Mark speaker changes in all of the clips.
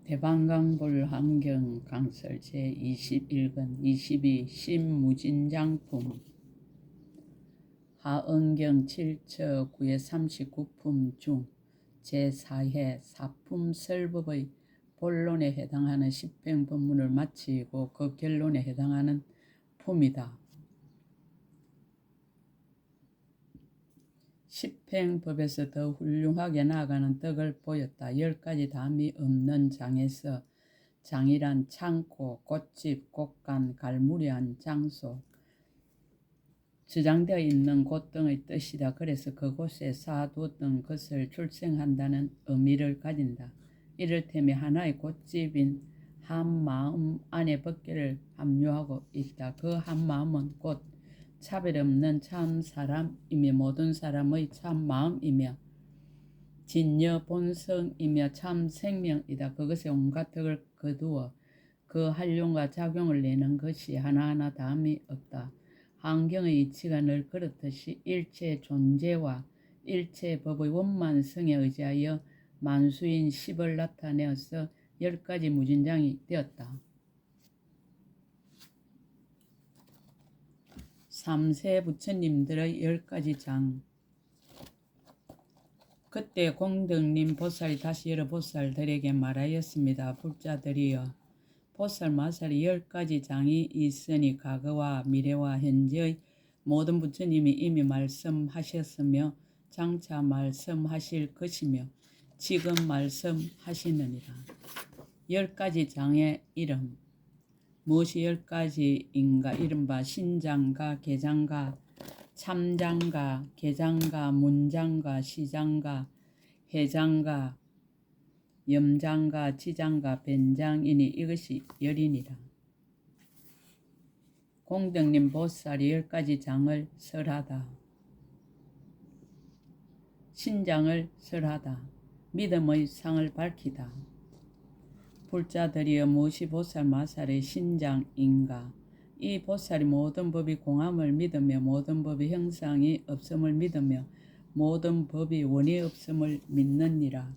Speaker 1: 대방강불 환경 강설 제21권 22 신무진장품 하은경 7처 9의 39품 중 제4회 사품설법의 본론에 해당하는 십행법문을 마치고 그 결론에 해당하는 품이다. 십행법에서 더 훌륭하게 나아가는 덕을 보였다. 10가지 담이 없는 장에서 장이란 창고, 꽃집, 꽃간, 갈무리한 장소, 저장되어 있는 곳 등의 뜻이다. 그래서 그곳에 쌓아두었던 것을 출생한다는 의미를 가진다. 이를테면 하나의 꽃집인 한마음 안에 법계를 함유하고 있다. 그 한마음은 곧 차별 없는 참 사람이며 모든 사람의 참 마음이며 진여 본성이며 참 생명이다. 그것에 온갖 덕을 거두어 그 활용과 작용을 내는 것이 하나하나 담이 없다. 환경의 이치가 늘 그렇듯이 일체 존재와 일체 법의 원만성에 의지하여 만수인 십을 나타내어서 10가지 무진장이 되었다. 3세 부처님들의 10가지 장. 그때 공덕님 보살이 다시 여러 보살들에게 말하였습니다. 불자들이여, 보살 마살이 10가지 장이 있으니 과거와 미래와 현재의 모든 부처님이 이미 말씀하셨으며 장차 말씀하실 것이며 지금 말씀하시느니라. 10가지 장의 이름. 무엇이 10가지인가? 이른바 신장가, 개장가, 참장가, 개장가, 문장가, 시장가, 해장가, 염장가, 지장가, 변장이니 이것이 10이니라. 공덕님 보살이 10가지 장을 설하다. 신장을 설하다. 믿음의 상을 밝히다. 불자들이여, 무엇이 보살 마살의 신장인가? 이 보살이 모든 법이 공함을 믿으며 모든 법의 형상이 없음을 믿으며 모든 법이 원이 없음을 믿느니라.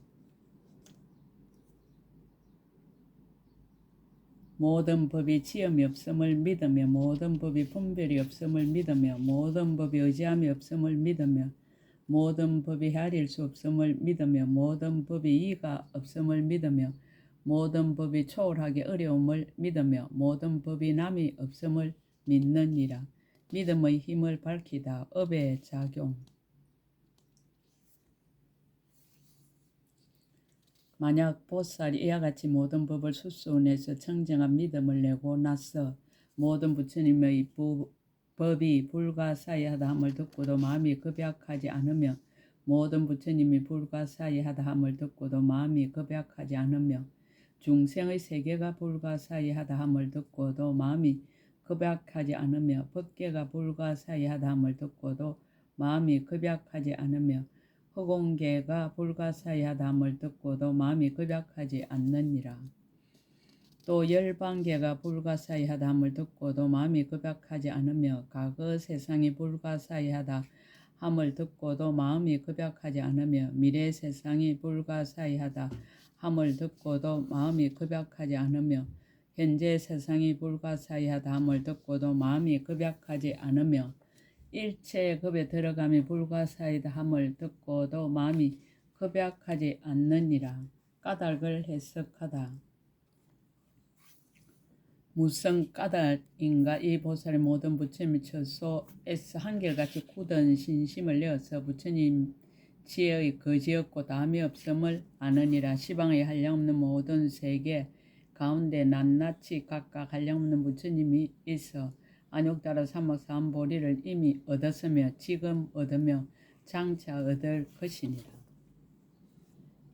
Speaker 1: 모든 법이 지음이 없음을 믿으며 모든 법이 분별이 없음을 믿으며 모든 법이 의지함이 없음을 믿으며 모든 법이 헤아릴 수 없음을 믿으며 모든 법이 이가 없음을 믿으며 모든 법이 초월하기 어려움을 믿으며 모든 법이 남이 없음을 믿느니라. 믿음의 힘을 밝히다. 업의 작용. 만약 보살이 이와 같이 모든 법을 수수내서 청정한 믿음을 내고 나서 모든 부처님의 법이 불가사의하다 함을 듣고도 마음이 급약하지 않으며 모든 부처님이 불가사의하다 함을 듣고도 마음이 급약하지 않으며 중생의 세계가 불가사의하다 함을 듣고도 마음이 급약하지 않으며 법계가 불가사의하다 함을 듣고도 마음이 급약하지 않으며 허공계가 불가사의하다 함을 듣고도 마음이 급약하지 않느니라. 또 열반계가 불가사의하다 함을 듣고도 마음이 급약하지 않으며 과거 세상이 불가사의하다 함을 듣고도 마음이 급약하지 않으며 미래 세상이 불가사의하다 함을 듣고도 마음이 급약하지 않으며 현재 세상이 불가사의하다 함을 듣고도 마음이 급약하지 않으며 일체의 급에 들어감이 불가사의하다 함을 듣고도 마음이 급약하지 않느니라. 까닭을 해석하다. 무슨 까닭인가? 이 보살의 모든 부처님의 처소에서 한결같이 굳은 신심을 내어서 부처님 지혜의 거지없고 담이 없음을 아느니라. 시방의 한량없는 모든 세계 가운데 낱낱이 각각 한량없는 부처님이 있어 안욕따라 삼막사한보리를 이미 얻었으며 지금 얻으며 장차 얻을 것이니라.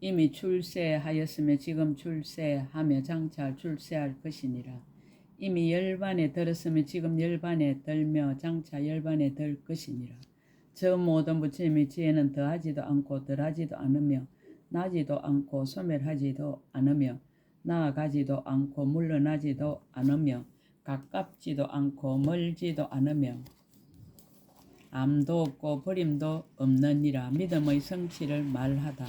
Speaker 1: 이미 출세하였으며 지금 출세하며 장차 출세할 것이니라. 이미 열반에 들었으며 지금 열반에 들며 장차 열반에 들 것이니라. 저 모든 부처님의 지혜는 더하지도 않고 덜하지도 않으며 나지도 않고 소멸하지도 않으며 나아가지도 않고 물러나지도 않으며 가깝지도 않고 멀지도 않으며 암도 없고 버림도 없느니라. 믿음의 성취를 말하다.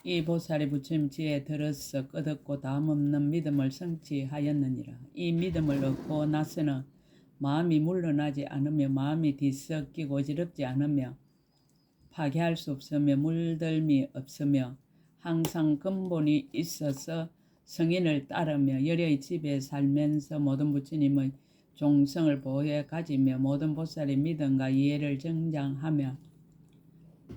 Speaker 1: 이 보살이 부처님 지에 들어서 끝없고 다음없는 믿음을 성취하였느니라. 이 믿음을 얻고 나서는 마음이 물러나지 않으며 마음이 뒤섞이고 어지럽지 않으며 파괴할 수 없으며 물들미 없으며 항상 근본이 있어서 성인을 따르며 열의 집에 살면서 모든 부처님의 종성을 보호해 가지며 모든 보살의 믿음과 이해를 정장하며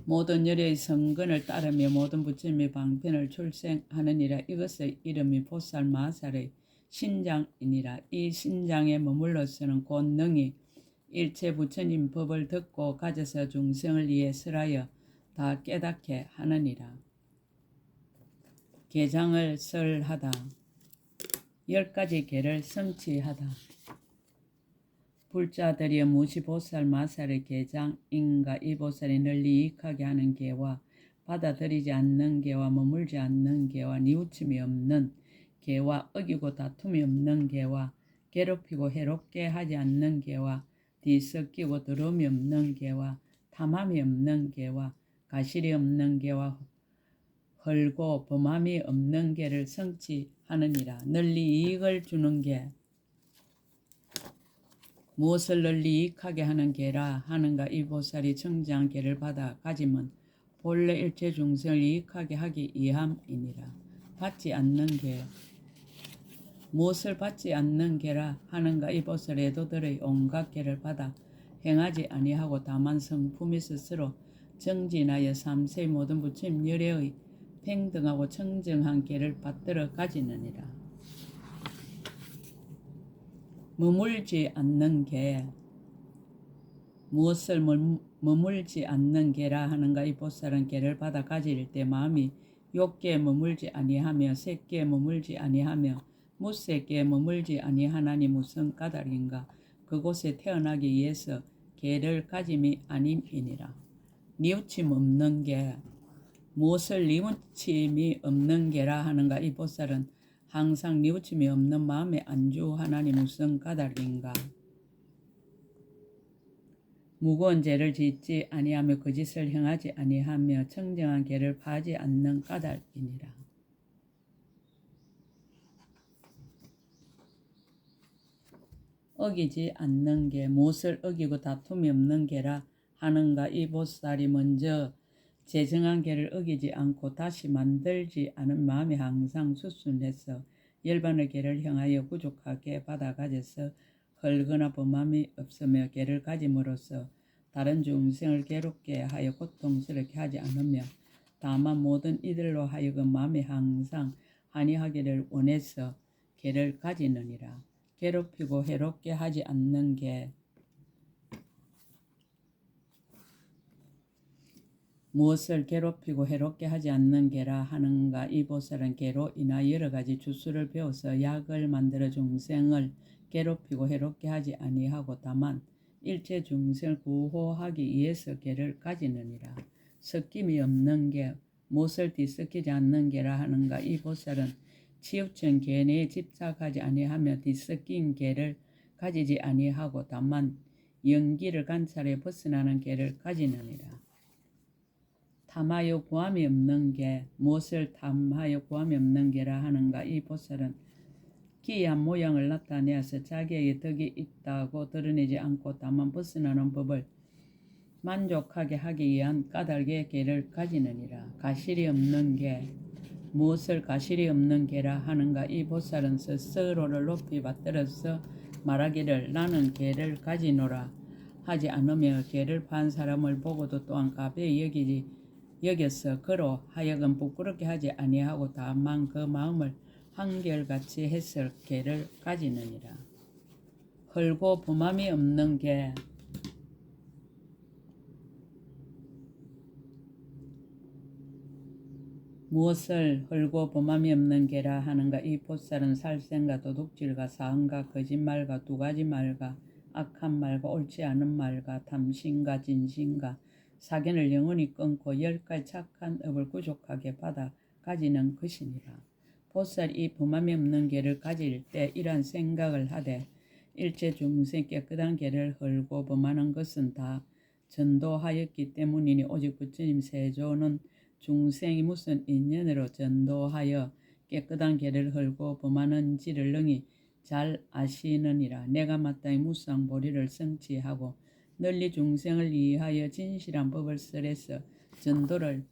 Speaker 1: 모든 열의 성근을 따르며 모든 부처님의 방편을 출생하느니라. 이것의 이름이 보살 마살의 신장이니라. 이 신장에 머물러서는 곧 능히 일체 부처님 법을 듣고 가져서 중생을 위해 설하여 다 깨닫게 하느니라. 계장을 설하다. 10가지 계를 성취하다. 불자들이여 무시 보살 마살의 계장인가. 이 보살이 널리 이익하게 하는 계와 받아들이지 않는 계와 머물지 않는 계와 뉘우침이 없는 계와 어기고 다툼이 없는 계와 괴롭히고 해롭게 하지 않는 계와 뒤섞이고 더러움이 없는 계와 탐함이 없는 계와 가실이 없는 계와 헐고 범함이 없는 계를 성취하느니라. 널리 이익을 주는 계. 무엇을 널리 이익하게 하는 계라 하는가. 이 보살이 청지한 계를 받아 가짐은 본래 일체 중생을 이익하게 하기 위함이니라. 받지 않는 계. 무엇을 받지 않는 계라 하는가. 이 보살의 도들의 온갖 계를 받아 행하지 아니하고 다만 성품이 스스로 정진하여 삼세의 모든 부처님 열애의 평등하고 청정한 계를 받들어 가지느니라. 머물지 않는 계. 무엇을 머물지 않는 계라 하는가. 이 보살은 계를 받아 가질 때 마음이 욕계에 머물지 아니하며 색계에 머물지 아니하며 무색계에 머물지 아니하나니 무슨 까닭인가. 그곳에 태어나기 위해서 계를 가짐이 아님이니라. 뉘우침 없는 계. 무엇을 뉘우침이 없는 계라 하는가. 이 보살은 항상 뉘우침이 없는 마음에 안주하나니 무슨 까닭인가. 무거운 죄를 짓지 아니하며 거짓을 행하지 아니하며 청정한 계를 파지 않는 까닭이니라. 어기지 않는 계. 무엇을 어기고 다툼이 없는 계라 하는가. 이 보살이 먼저 제정한 계를 어기지 않고 다시 만들지 않은 마음이 항상 수순해서 열반의 계를 향하여 부족하게 받아 가져서 헐거나 범함이 없으며 계를 가짐으로써 다른 중생을 괴롭게 하여 고통스럽게 하지 않으며 다만 모든 이들로 하여금 마음이 항상 한이하기를 원해서 계를 가지느니라. 괴롭히고 해롭게 하지 않는 계. 무엇을 괴롭히고 해롭게 하지 않는 계라 하는가. 이 보살은 계로 인하 여러 가지 주술을 배워서 약을 만들어 중생을 괴롭히고 해롭게 하지 아니하고 다만 일체 중생을 구호하기 위해서 계를 가지느니라. 섞임이 없는 계. 무엇을 뒤섞이지 않는 계라 하는가. 이 보살은 치우친 계 내에 집착하지 아니하며 뒤섞인 계를 가지지 아니하고 다만 연기를 관찰해 벗어나는 계를 가지느니라. 탐하여 구함이 없는 계. 무엇을 탐하여 구함이 없는 계라 하는가. 이 보살은 기이한 모양을 나타내어서 자기에게 덕이 있다고 드러내지 않고 다만 벗어나는 법을 만족하게 하기 위한 까닭의 계를 가지느니라. 가실이 없는 계. 무엇을 가실이 없는 계라 하는가. 이 보살은 스스로를 높이 받들어서 말하기를 나는 계를 가지노라 하지 않으며 계를 판 사람을 보고도 또한 가벼이 여겨서 그로 하여금 부끄럽게 하지 아니하고 다만 그 마음을 한결같이 해서 계를 가지느니라. 헐고 범함이 없는 계. 무엇을 헐고 범함이 없는 계라 하는가. 이 보살은 살생과 도둑질과 사언과 거짓말과 두 가지 말과 악한 말과 옳지 않은 말과 탐심과 진심과 사견을 영원히 끊고 10가지 착한 업을 구족하게 받아 가지는 것이니라. 보살이 이 범함이 없는 계를 가질 때 이러한 생각을 하되 일체 중생 깨끗한 계를 헐고 범하는 것은 다 전도하였기 때문이니 오직 부처님 세조는 중생이 무슨 인연으로 전도하여 깨끗한 개를 헐고 범하는지를 능히 잘 아시느니라. 내가 마땅히 무상보리를 성취하고 널리 중생을 위하여 진실한 법을 설해서 전도를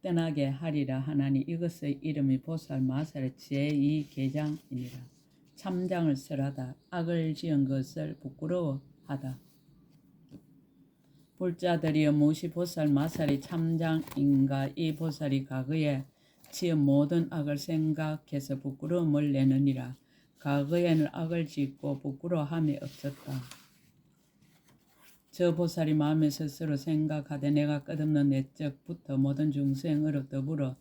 Speaker 1: 떠나게 하리라 하나니 이것의 이름이 보살 마살의 제2계장이니라. 참장을 설하다. 악을 지은 것을 부끄러워하다. 불자들이여 무엇이 보살 마살이 참장인가. 이 보살이 과거에 지은 모든 악을 생각해서 부끄러움을 내느니라. 과거에는 악을 짓고 부끄러워함이 없었다. 저 보살이 마음에 스스로 생각하되 내가 끝없는 내적부터 모든 중생으로 더불어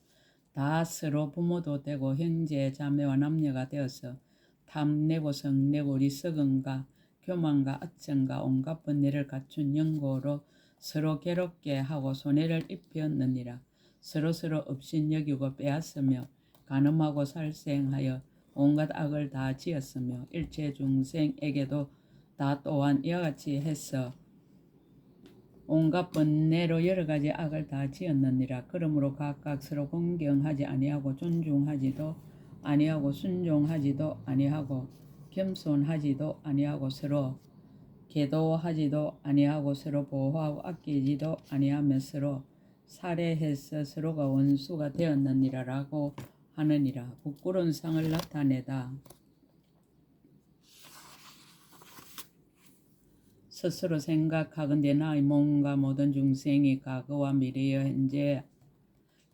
Speaker 1: 다 서로 부모도 되고 형제 자매와 남녀가 되어서 탐내고 성내고 리석음과 교만과 악천과 온갖 번뇌를 갖춘 영고로 서로 괴롭게 하고 손해를 입혔느니라. 서로서로 업신여기고 빼앗으며 간음하고 살생하여 온갖 악을 다 지었으며 일체 중생에게도 다 또한 이와 같이 해서 온갖 번뇌로 여러 가지 악을 다 지었느니라. 그러므로 각각 서로 공경하지 아니하고 존중하지도 아니하고 순종하지도 아니하고 겸손하지도 아니하고 서로 계도하지도 아니하고 서로 보호하고 아끼지도 아니하며 서로 살해해서 서로가 원수가 되었느니라라고 하느니라. 부끄러운 상을 나타내다. 스스로 생각하건대 나의 몸과 모든 중생이 과거와 미래의 현재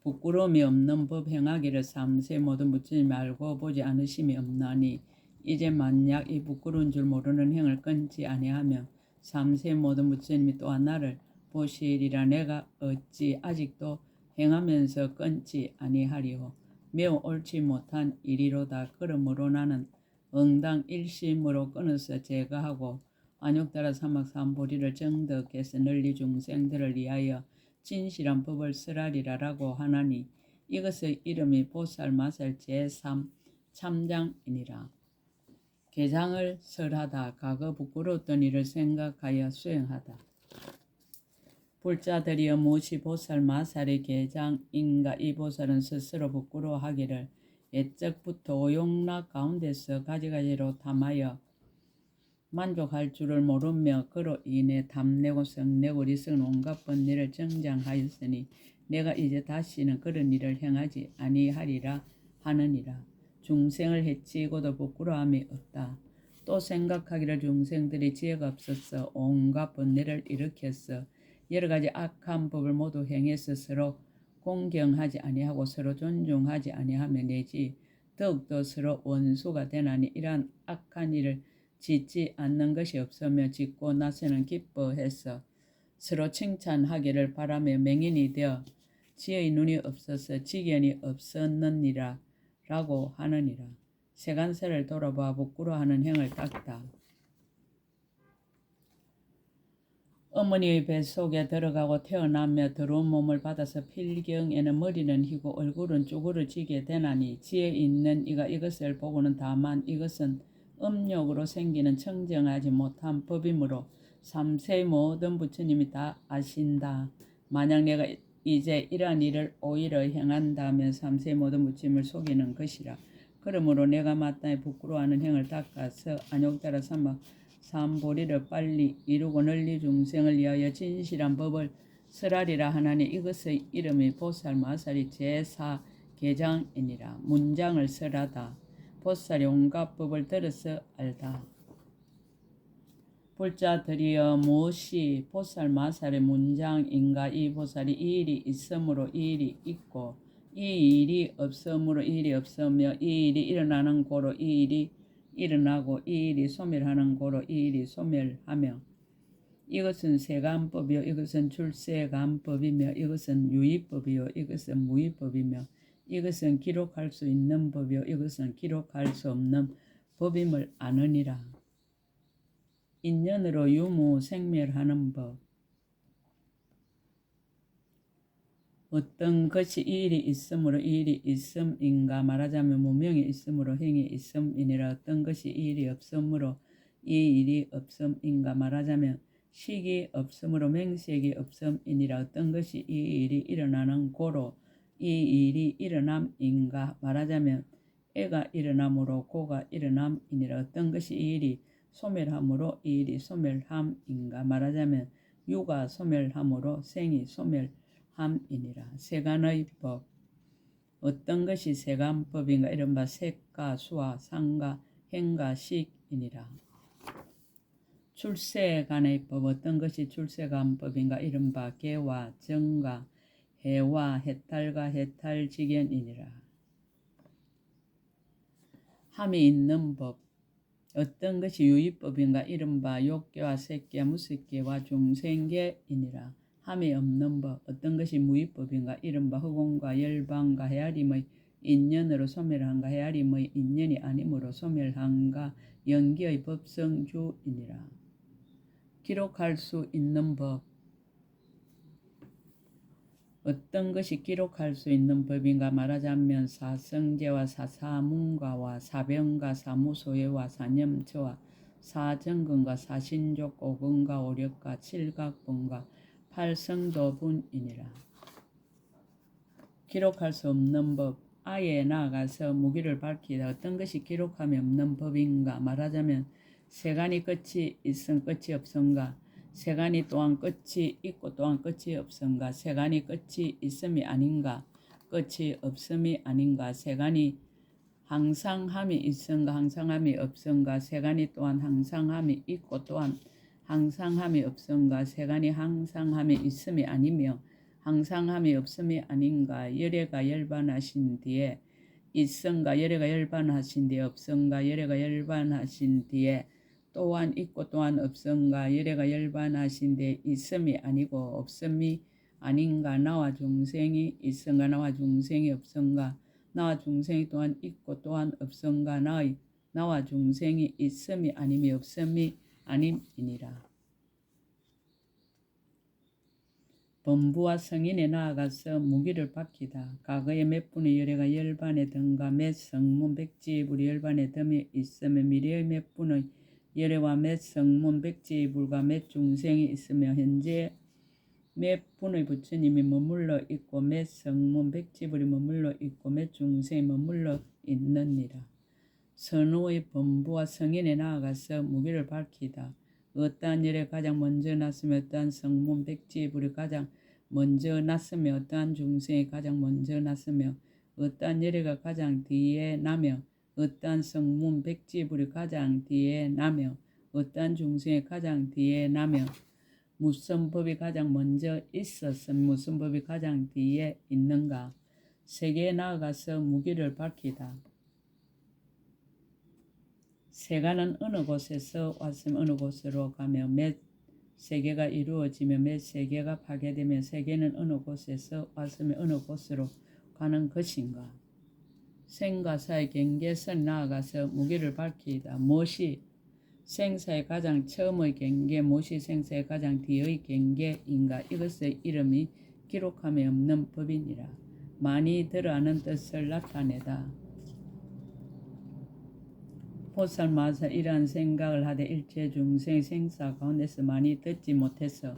Speaker 1: 부끄러움이 없는 법 행하기를 삼세 모든 부처님 알고 보지 않으심이 없나니 이제 만약 이 부끄러운 줄 모르는 행을 끊지 아니하며 삼세 모든 부처님이 또한 나를 보시리라. 내가 어찌 아직도 행하면서 끊지 아니하리요. 매우 옳지 못한 일이로다. 그러므로 나는 응당 일심으로 끊어서 제거하고 안욕따라 사막삼보리를 정덕해서 널리 중생들을 위하여 진실한 법을 설하리라라고 하나니 이것의 이름이 보살 마살 제3 참장이니라. 계장을 설하다. 과거 부끄러웠던 일을 생각하여 수행하다. 불자들이여 무엇이 보살 마살의 계장인가. 이 보살은 스스로 부끄러워하기를 옛적부터 오용락 가운데서 가지가지로 탐하여 만족할 줄을 모르며 그로 인해 탐내고 성내고 리석은 온갖 번뇌를 정장하였으니 내가 이제 다시는 그런 일을 행하지 아니하리라 하느니라. 중생을 해치고도 부끄러움이 없다. 또 생각하기를 중생들이 지혜가 없어서 온갖 번뇌를 일으켜서 여러 가지 악한 법을 모두 행해서 서로 공경하지 아니하고 서로 존중하지 아니하며 내지 더욱더 서로 원수가 되나니 이러한 악한 일을 짓지 않는 것이 없으며 짓고 나서는 기뻐해서 서로 칭찬하기를 바라며 맹인이 되어 지의 눈이 없어서 지견이 없었느니라 라고 하느니라. 세간세를 돌아봐 부끄러워하는 행을 닦다. 어머니의 뱃속에 들어가고 태어나며 더러운 몸을 받아서 필경에는 머리는 희고 얼굴은 쭈그러지게 되나니 지혜 있는 이가 이것을 보고는 다만 이것은 음욕으로 생기는 청정하지 못한 법이므로 삼세의 모든 부처님이 다 아신다. 만약 내가 이제 이러한 일을 오히려 행한다면 삼세의 모든 부처님을 속이는 것이라. 그러므로 내가 마땅히 부끄러워하는 행을 닦아서 안욕따라 삼보리를 빨리 이루고 널리 중생을 위하여 진실한 법을 설하리라 하나니 이것의 이름이 보살 마살이 제4계장이니라. 문장을 설하다. 보살이 온갖 법을 들어서 알다. 불자들이여 무엇이 보살 마살의 문장인가. 이 보살이 이 일이 있으므로 이 일이 있고 이 일이 없으므로 이 일이 없으며 이 일이 일어나는 고로 이 일이 일어나고 이 일이 소멸하는 고로 이 일이 소멸하며 이것은 세간법이요 이것은 출세간법이며 이것은 유의법이요 이것은 무의법이며 이것은 기록할 수 있는 법이요 이것은 기록할 수 없는 법임을 아느니라. 인연으로 유무생멸하는 법. 어떤 것이 이 일이 있으므로 이 일이 있음인가. 말하자면 무명이 있으므로 행이 있음이니라. 어떤 것이 이 일이 없으므로 이 일이 없음인가. 말하자면 식이 없으므로 맹색이 없음이니라. 어떤 것이 이 일이 일어나는 고로 이 일이 일어남인가. 말하자면 애가 일어남으로 고가 일어남이니라. 어떤 것이 이 일이 소멸함으로 이 일이 소멸함인가. 말하자면 유가 소멸함으로 생이 소멸함이니라. 세간의 법. 어떤 것이 세간법인가. 이른바 색과 수와 상과 행과 식이니라. 출세간의 법. 어떤 것이 출세간법인가. 이른바 개와 정과 해와 해탈과 해탈직연이니라. 함이 있는 법. 어떤 것이 유의법인가. 이른바 욕계와 색계 무색계와 중생계이니라. 함이 없는 법. 어떤 것이 무의법인가. 이른바 허공과 열방과 헤아림의 인연으로 소멸한가. 헤아림의 인연이 아니므로 소멸한가. 연기의 법성주이니라. 기록할 수 있는 법. 어떤 것이 기록할 수 있는 법인가. 말하자면 사성제와 사사문가와 사병과 사무소예와 사념처와 사정근과 사신족 오근과 오력과 칠각분과 팔성도분이니라. 기록할 수 없는 법. 아예 나아가서 무기를 밝히다. 어떤 것이 기록함이 없는 법인가. 말하자면 세간이 끝이 있음 끝이 없음가. 세간이 또한 끝이 있고 또한 끝이 없음가. 세간이 끝이 있음이 아닌가. 끝이 없음이 아닌가. 세간이 항상함이 있음가 항상함이 없음가. 세간이 또한 항상함이 있고 또한 항상함이 없음가. 세간이 항상함이 있음이 아니며 항상함이 없음이 아닌가. 열애가 열반하신 뒤에 있음가. 열애가 열반하신 뒤에 없음가. 열애가 열반하신 뒤에 또한 있고 또한 없음가. 열애가 열반하신 뒤에 있음이 아니고 없음이 아닌가. 나와 중생이 있음가. 나와 중생이 없음가. 나와 중생이 또한 있고 또한 없음가. 나와 중생이 있음이 아님이 없음이 아님이니라. 범부와 성인에 나아가서 무기를 밝히다. 과거에 몇 분의 열애가 열반에 든가 몇 성문 백지의 불이 열반에 덤에 있으며 미래의 몇 분의 열애와 몇 성문 백지의 불과 몇 중생이 있으며 현재 몇 분의 부처님이 머물러 있고 몇 성문 백지불이 머물러 있고 몇 중생이 머물러 있느니라. 선우의 범부와 성인에 나아가서 무기를 밝히다. 어떠한 열에 가장 먼저 났으며 어떠한 성문 백지의 불이 가장 먼저 났으며 어떠한 중생이 가장 먼저 났으며 어떠한 열애가 가장 뒤에 나며 어떠한 성문 백지의 불이 가장 뒤에 나며 어떠한 중생이 가장 뒤에 나며 무슨 법이 가장 먼저 있었으며 무슨 법이 가장 뒤에 있는가. 세계에 나아가서 무기를 밝히다. 세간은 어느 곳에서 왔으며 어느 곳으로 가며 몇 세계가 이루어지며 몇 세계가 파괴되며 세계는 어느 곳에서 왔으며 어느 곳으로 가는 것인가. 생과 사의 경계선 나아가서 무기를 밝히다. 무엇이 생사의 가장 처음의 경계, 무엇이 생사의 가장 뒤의 경계인가. 이것의 이름이 기록함이 없는 법이니라. 많이 들어하는 뜻을 나타내다. 보살마사 이러한 생각을 하되 일체 중생 생사 가운데서 많이 듣지 못해서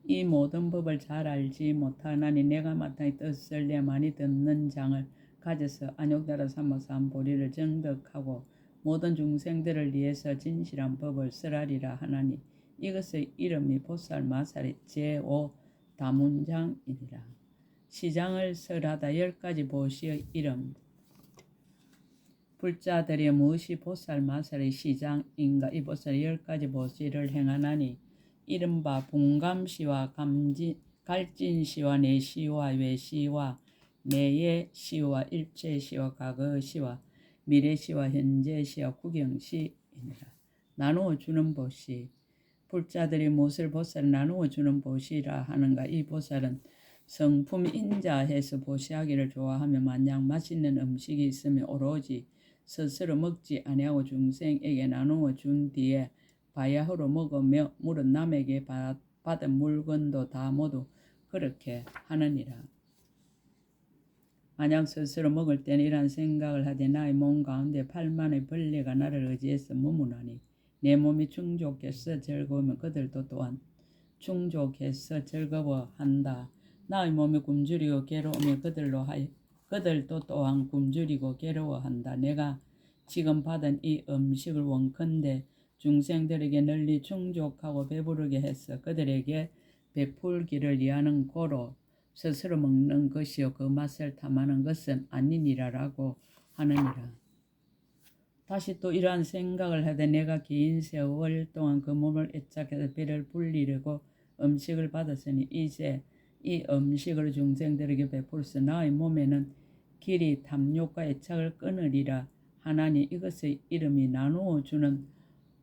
Speaker 1: 이 모든 법을 잘 알지 못하나니 내가 마땅히 뜻을 내 많이 듣는 장을 가져서 안욕달아 삼아서 한 보리를 정덕하고 모든 중생들을 위해서 진실한 법을 쓰라리라 하나니 이것의 이름이 보살마사의 제5 다문장이니라. 시장을 설하다 10가지 보시의 이름. 불자들이 무엇이 보살마사의 시장인가. 이 보살이 10가지 보시를 행하나니 이른바 분감시와 갈진시와 내시와 외시와 내예시와 일체시와 과거시와 미래시와 현재시와 구경시이니라. 나누어 주는 보시. 불자들이 무엇을 보살을 나누어 주는 보시라 하는가. 이 보살은 성품 인자해서 보시하기를 좋아하며 만약 맛있는 음식이 있으면 오로지 스스로 먹지 아니하고 중생에게 나누어 준 뒤에 바야흐로 먹으며 물은 남에게 받은 물건도 다 모두 그렇게 하느니라. 만약 스스로 먹을 때는 이러한 생각을 하되 나의 몸 가운데 8만의 벌레가 나를 의지해서 머무나니 내 몸이 충족해서 즐거우면 그들도 또한 충족해서 즐거워한다. 나의 몸이 굶주리고 괴로우며 그들도 또한 굶주리고 괴로워한다. 내가 지금 받은 이 음식을 원컨대 중생들에게 널리 충족하고 배부르게 해서 그들에게 베풀기를 위하는 고로 스스로 먹는 것이요 그 맛을 탐하는 것은 아니니라라고 하느니라. 다시 또 이러한 생각을 하되 내가 긴 세월 동안 그 몸을 애착해서 배를 불리려고 음식을 받았으니 이제 이 음식을 중생들에게 베풀서 나의 몸에는 길이 탐욕과 애착을 끊으리라 하나니 이것의 이름이 나누어 주는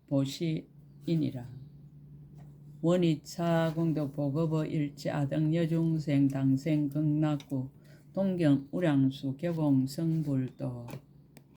Speaker 1: 보시이니라. 원이차 공덕 보급어 일치 아등 여중생 당생 극락구 동경 우량수 개봉 성불도